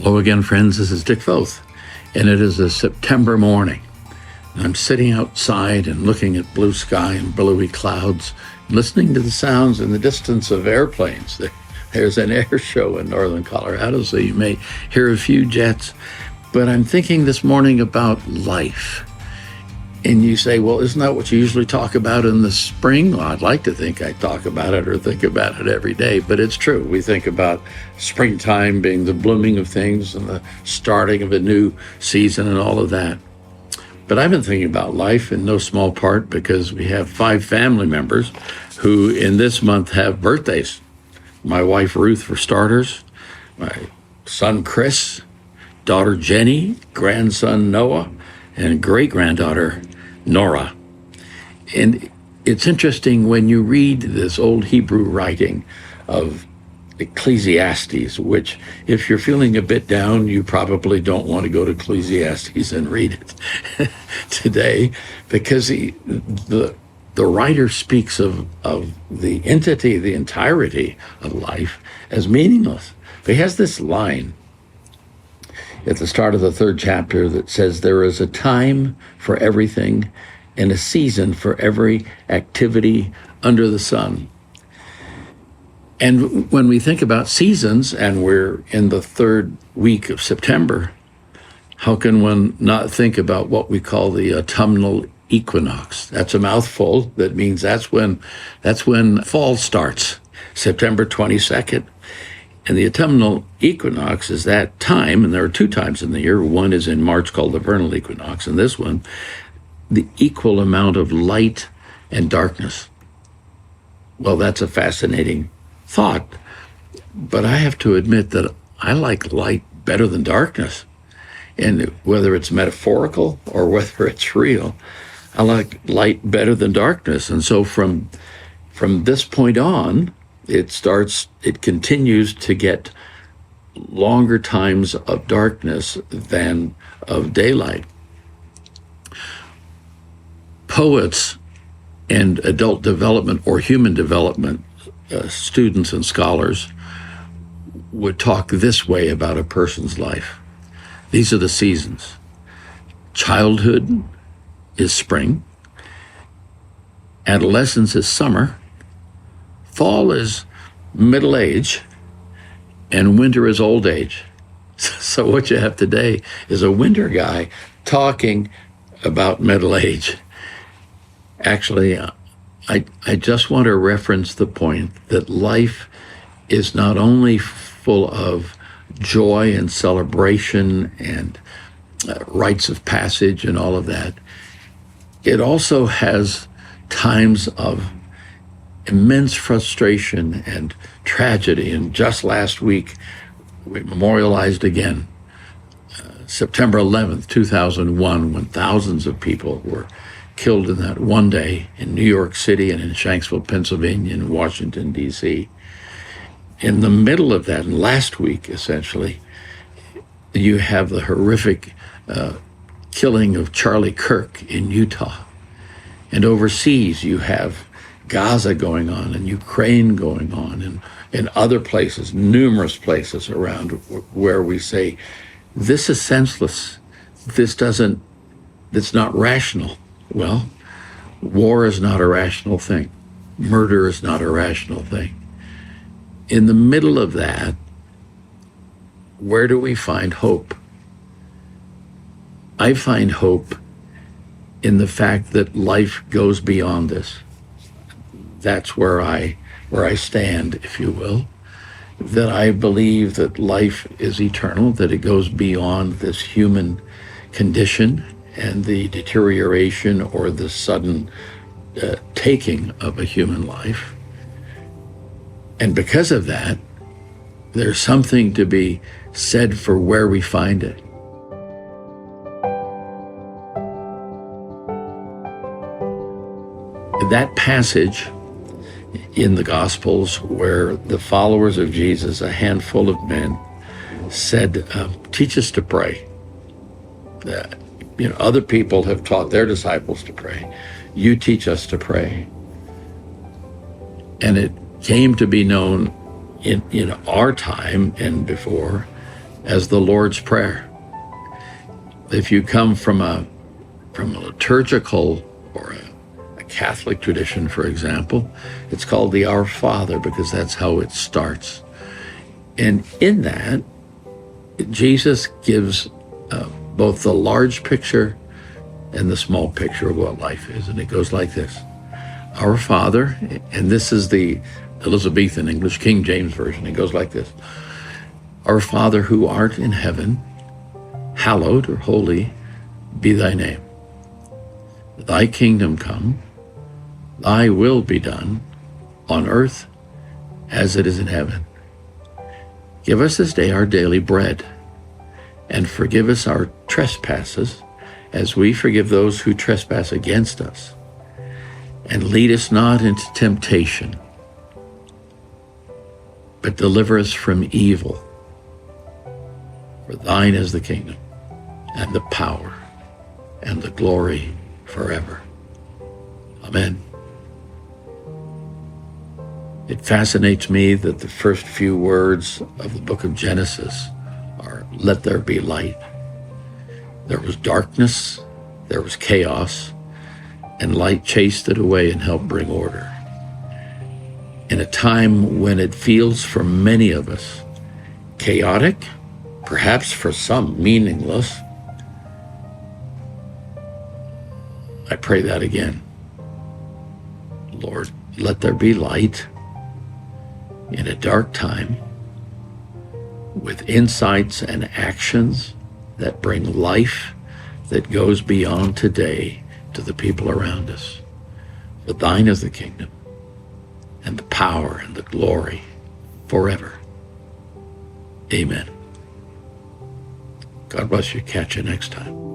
Hello again, friends. This is Dick Foth, and it is a September morning. I'm sitting outside and looking at blue sky and billowy clouds, listening to the sounds in the distance of airplanes. There's an air show in northern Colorado, so you may hear a few jets. But I'm thinking this morning about life. And you say, well, isn't that what you usually talk about in the spring? Well, I'd like to think I talk about it or think about it every day, but it's true. We think about springtime being the blooming of things and the starting of a new season and all of that. But I've been thinking about life in no small part because we have 5 family members who in this month have birthdays. My wife, Ruth, for starters, my son, Chris, daughter, Jenny, grandson, Noah, and great-granddaughter, Nora. And it's interesting when you read this old Hebrew writing of Ecclesiastes, which if you're feeling a bit down, you probably don't want to go to Ecclesiastes and read it today, because the writer speaks of the entity, the entirety of life as meaningless. But he has this line at the start of the 3rd chapter that says, there is a time for everything and a season for every activity under the sun. And when we think about seasons, and we're in the 3rd week of September, how can one not think about what we call the autumnal equinox? That's a mouthful. That means that's when fall starts, September 22nd. And the autumnal equinox is that time, and there are 2 times in the year. One is in March called the vernal equinox, and this one, the equal amount of light and darkness. Well, that's a fascinating thought, but I have to admit that I like light better than darkness. And whether it's metaphorical or whether it's real, I like light better than darkness. And so from this point on, it continues to get longer times of darkness than of daylight. Poets and adult development or human development students and scholars would talk this way about a person's life. These are the seasons. Childhood is spring. Adolescence is summer. Fall is middle age, and winter is old age. So what you have today is a winter guy talking about middle age. Actually, I just want to reference the point that life is not only full of joy and celebration and rites of passage and all of that, it also has times of immense frustration and tragedy. And just last week, we memorialized again September 11th, 2001, when thousands of people were killed in that one day in New York City and in Shanksville, Pennsylvania, and Washington, D.C. In the middle of that, and last week, essentially, you have the horrific killing of Charlie Kirk in Utah. And overseas, you have Gaza going on and Ukraine going on, and in other places, numerous places around where we say, this is senseless. It's not rational. Well, war is not a rational thing. Murder is not a rational thing. In the middle of that, where do we find hope? I find hope in the fact that life goes beyond this. That's where I stand, if you will, that I believe that life is eternal, that it goes beyond this human condition and the deterioration or the sudden taking of a human life. And because of that, there's something to be said for where we find it. That passage in the Gospels where the followers of Jesus, a handful of men, said, teach us to pray. Other people have taught their disciples to pray. You teach us to pray. And it came to be known in our time and before as the Lord's Prayer. If you come from a liturgical or a Catholic tradition, for example, it's called the Our Father because that's how it starts. And in that, Jesus gives both the large picture and the small picture of what life is. And it goes like this. Our Father, and this is the Elizabethan English King James Version. It goes like this. Our Father who art in heaven, hallowed or holy be thy name. Thy kingdom come, thy will be done on earth as it is in heaven. Give us this day our daily bread, and forgive us our trespasses as we forgive those who trespass against us. And lead us not into temptation, but deliver us from evil. For thine is the kingdom, and the power, and the glory forever. Amen. It fascinates me that the first few words of the book of Genesis are, let there be light. There was darkness, there was chaos, and light chased it away and helped bring order. In a time when it feels for many of us chaotic, perhaps for some meaningless, I pray that again. Lord, let there be light in a dark time with insights and actions that bring life that goes beyond today to the people around us. For thine is the kingdom and the power and the glory forever. Amen. God bless you. Catch you next time.